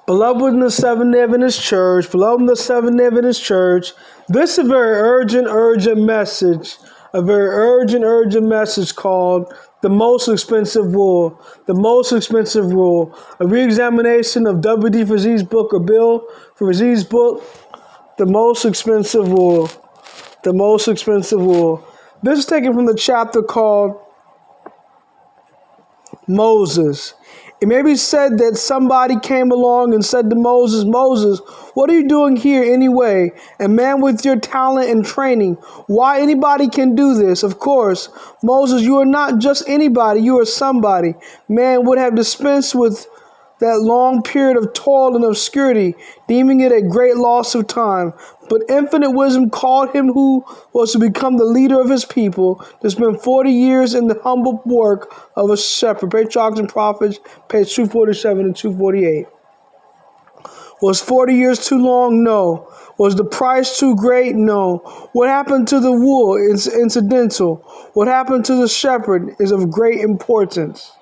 Beloved in the Seventh Adventist Church, beloved in the Seventh Adventist Church, this is a very urgent message, urgent message called The Most Expensive Rule. The Most Expensive Rule. A re-examination of W.D. Frazier's book, or Bill Frazier's book, The Most Expensive Rule. The Most Expensive Rule. This is taken from the chapter called Moses. It may be said that somebody came along and said to Moses, Moses, what are you doing here anyway? A man with your talent and training. Why anybody can do this? Of course, Moses, you are not just anybody, you are somebody. Man would have dispensed with that long period of toil and obscurity, deeming it a great loss of time. But infinite wisdom called him who was to become the leader of his people to spend 40 years in the humble work of a shepherd. Patriarchs and Prophets, page 247 and 248. Was 40 years too long? No. Was the price too great? No. What happened to the wool is incidental. What happened to the shepherd is of great importance.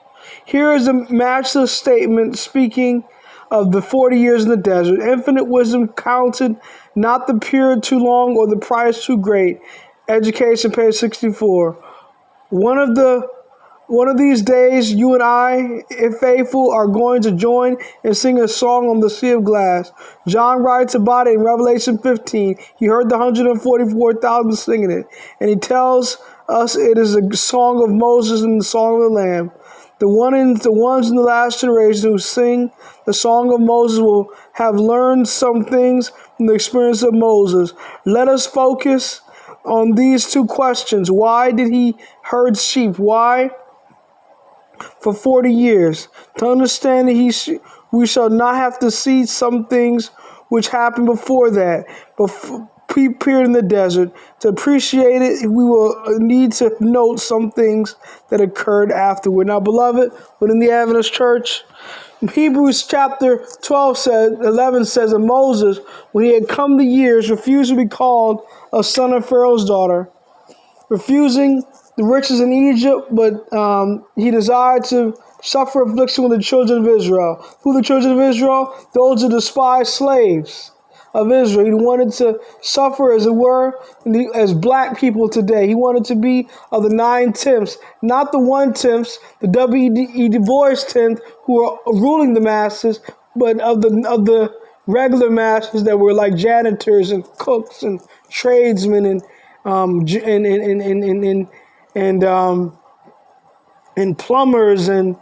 Here is a matchless statement speaking of the 40 years in the desert. Infinite wisdom counted not the period too long or the price too great. Education, page 64. One of these days, you and I, if faithful, are going to join and sing a song on the sea of glass. John writes about it in Revelation 15. He heard the 144,000 singing it, and he tells us it is a song of Moses and the song of the Lamb. The ones in the last generation who sing the song of Moses will have learned some things from the experience of Moses. Let us focus on these two questions. Why did he herd sheep? Why? For 40 years. To understand that we shall not have to see some things which happened before that, period in the desert. To appreciate it, we will need to note some things that occurred afterward. Now, beloved, within the Adventist Church, Hebrews chapter 11 says that Moses, when he had come the years, refused to be called a son of Pharaoh's daughter, refusing the riches in Egypt, but he desired to suffer affliction with the children of Israel. Who the children of Israel? Those are despised slaves of Israel. He wanted to suffer, as it were, as black people today. He wanted to be of the 9/10, not the 1/10, the W.E. Du Bois 10th, who are ruling the masses, but of the regular masses that were like janitors and cooks and tradesmen and plumbers and